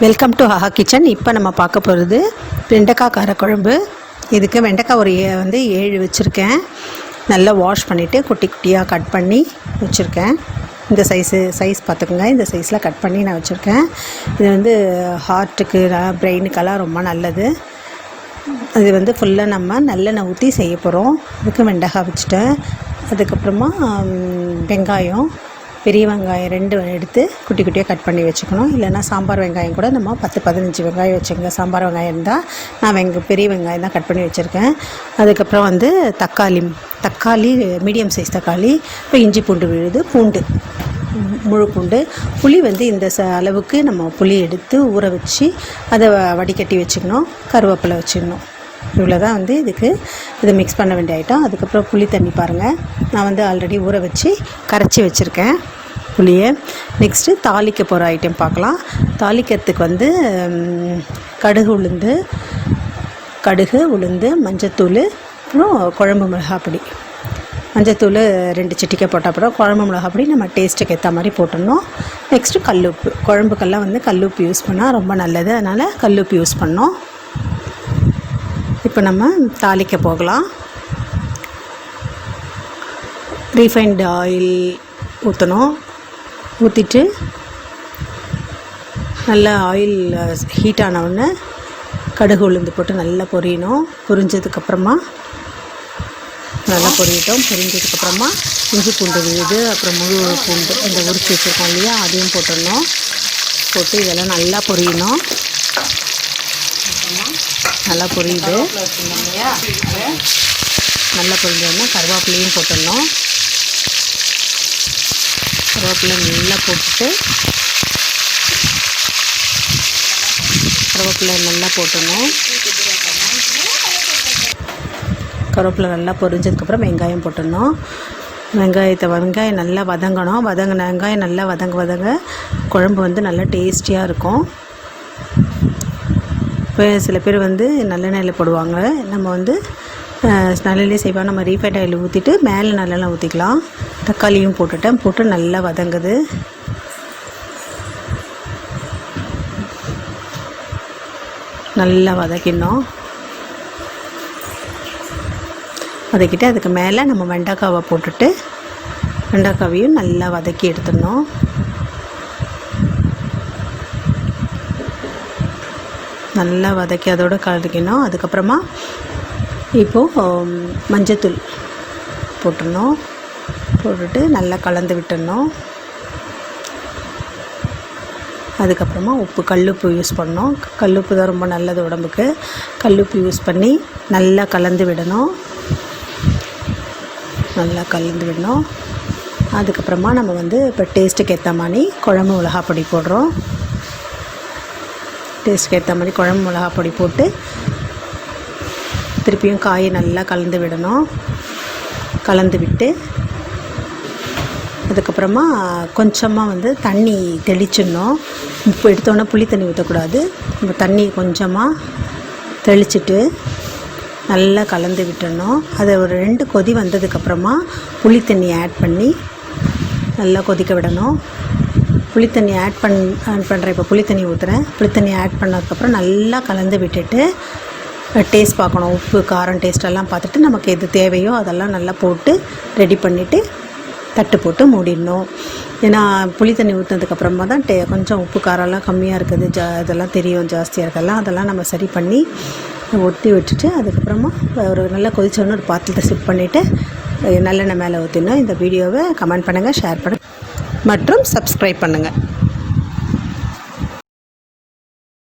Welcome to Aha kitchen. இப்போ நம்ம பார்க்க போகிறது வெண்டைக்காய் காரக்குழம்பு. இதுக்கு வெண்டைக்காய் ஒரு 7 வச்சுருக்கேன். நல்லா வாஷ் பண்ணிவிட்டு குட்டி குட்டியாக கட் பண்ணி வச்சுருக்கேன். இந்த சைஸ் பார்த்துக்குங்க. இந்த சைஸில் கட் பண்ணி நான் வச்சுருக்கேன். இது ஹார்ட்டுக்கு பிரெயினுக்கெல்லாம் ரொம்ப நல்லது. அது ஃபுல்லாக நம்ம நல்லெண்ணெய் ஊற்றி செய்ய போகிறோம். அதுக்கு வெண்டைக்காய் வச்சுட்டேன். அதுக்கப்புறமா வெங்காயம், பெரிய வெங்காயம் 2 எடுத்து குட்டி குட்டியாக கட் பண்ணி வச்சுக்கணும். இல்லைனா சாம்பார் வெங்காயம் கூட நம்ம 10-15 வெங்காயம் வச்சுக்கோங்க. சாம்பார் வெங்காயம் இருந்தால் நான் பெரிய வெங்காயம் தான் கட் பண்ணி வச்சுருக்கேன். அதுக்கப்புறம் தக்காளி மீடியம் சைஸ் தக்காளி. இப்போ இஞ்சி பூண்டு விழுது, பூண்டு முழு பூண்டு, புளி இந்த அளவுக்கு நம்ம புளி எடுத்து ஊற வச்சு அதை வடிகட்டி வச்சுக்கணும். கருவேப்பிலை வச்சுக்கணும். இவ்வளோ தான் இதுக்கு இதை மிக்ஸ் பண்ண வேண்டிய ஐட்டம். அதுக்கப்புறம் புளி தண்ணி பாருங்கள், நான் ஆல்ரெடி ஊற வச்சு கரைச்சி வச்சுருக்கேன் புளியை. நெக்ஸ்ட்டு தாளிக்க போகிற ஐட்டம் பார்க்கலாம். தாளிக்கிறதுக்கு கடுகு உளுந்து மஞ்சத்தூள், அப்புறம் குழம்பு மிளகாப்பொடி. மஞ்சத்தூள் 2 சிட்டிக்கை போட்டால் அப்புறம் குழம்பு மிளகாப்பொடி நம்ம டேஸ்ட்டுக்கு ஏற்ற மாதிரி போட்டுடணும். நெக்ஸ்ட்டு கல்லுப்பு. குழம்புக்கெல்லாம் கல்லுப்பு யூஸ் பண்ணால் ரொம்ப நல்லது, அதனால் கல்லுப்பு யூஸ் பண்ணோம். இப்போ நம்ம தாளிக்க போகலாம். ரீஃபைண்ட் ஆயில் ஊற்றணும். ஊற்றிட்டு நல்லா ஆயில் ஹீட் ஆனவுடனே கடுகு உளுந்து போட்டு நல்லா பொரியணும். பொரிஞ்சதுக்கப்புறமா நல்லா பொரிஞ்சதுக்கப்புறமா இஞ்சி பூண்டு விழுது, அப்புறம் முழு பூண்டு உரிச்சு வச்சுருக்கோம் இல்லையா, அதையும் போட்டுடணும். போட்டு இதெல்லாம் நல்லா பொரியணும். நல்லா பொரியுது. நல்லா பொரிஞ்சோன்னா கருவேப்பிலையும் போட்டுடணும். கருவேப்பிலை நல்லா போட்டுட்டு கருவேப்பிலை நல்லா பொரிஞ்சதுக்கப்புறம் வெங்காயம் போட்டுடணும். வெங்காயம் நல்லா வதங்கணும். வெங்காயம் நல்லா வதங்க குழம்பு நல்லா டேஸ்டியாக இருக்கும். இப்போ சில பேர் நல்லெண்ணெயில் போடுவாங்க. நம்ம நல்லெண்ணெய் செய்வோம். நம்ம ரீஃபைண்ட் ஆயில் ஊற்றிட்டு மேலே நல்லெண்ணெய் ஊற்றிக்கலாம். தக்காளியும் போட்டு நல்லா வதங்குது. நல்லா வதக்கிடணும். வதக்கிட்டு அதுக்கு மேலே நம்ம வெண்டைக்காவை போட்டுட்டு வெண்டைக்காவையும் நல்லா வதக்கி எடுத்துடணும். நல்லா வதக்கி அதோடு கலந்துக்கணும். அதுக்கப்புறமா இப்போது மஞ்சத்தூள் போட்டுட்டு நல்லா கலந்து விட்டுடணும். அதுக்கப்புறமா கல்லுப்பு யூஸ் பண்ணோம். கல்லுப்பு தான் ரொம்ப நல்லது உடம்புக்கு. கல்லுப்பு யூஸ் பண்ணி நல்லா கலந்து விடணும். அதுக்கப்புறமா நம்ம இப்போ டேஸ்ட்டுக்கு ஏற்ற மாதிரி குழம்பு மிளகாப்பொடி போடுறோம். டேஸ்ட்டுக்கு ஏற்ற மாதிரி குழம்பு மிளகாப்பொடி போட்டு திருப்பியும் காயை நல்லா கலந்து விடணும். கலந்து விட்டு அதுக்கப்புறமா கொஞ்சமாக தண்ணி தெளிச்சிடணும். இப்போ எடுத்தோன்னே புளி தண்ணி ஊற்றக்கூடாது. நம்ம தண்ணி கொஞ்சமாக தெளிச்சிட்டு நல்லா கலந்து விட்டுடணும். அதை ஒரு 2 கொதி வந்ததுக்கப்புறமா புளி தண்ணி ஆட் பண்ணி நல்லா கொதிக்க விடணும். புளித்தண்ணி ஆட் பண்ணுறேன். இப்போ புளித்தண்ணி ஊற்றுறேன். புளித்தண்ணி ஆட் பண்ணதுக்கப்புறம் நல்லா கலந்து விட்டுட்டு டேஸ்ட் பார்க்கணும். உப்பு காரம் டேஸ்ட்டெல்லாம் பார்த்துட்டு நமக்கு எது தேவையோ அதெல்லாம் நல்லா போட்டு ரெடி பண்ணிவிட்டு தட்டு போட்டு மூடிடணும். ஏன்னா புளித்தண்ணி ஊற்றினதுக்கப்புறமா தான் கொஞ்சம் உப்பு காரம்லாம் கம்மியாக இருக்குது, இதெல்லாம் தெரியும், ஜாஸ்தியாக இருக்கலாம். அதெல்லாம் நம்ம சரி பண்ணி ஒட்டி விட்டுட்டு அதுக்கப்புறமா ஒரு நல்லா கொதிச்சோன்னு ஒரு பாத்திரத்தை சிப் பண்ணிவிட்டு நல்லெண்ணெய் மேலே ஊற்றிடணும். இந்த வீடியோவை கமெண்ட் பண்ணுங்கள், ஷேர் பண்ணுங்கள் மற்றும் சப்ஸ்கிரைப் பண்ணுங்கள்.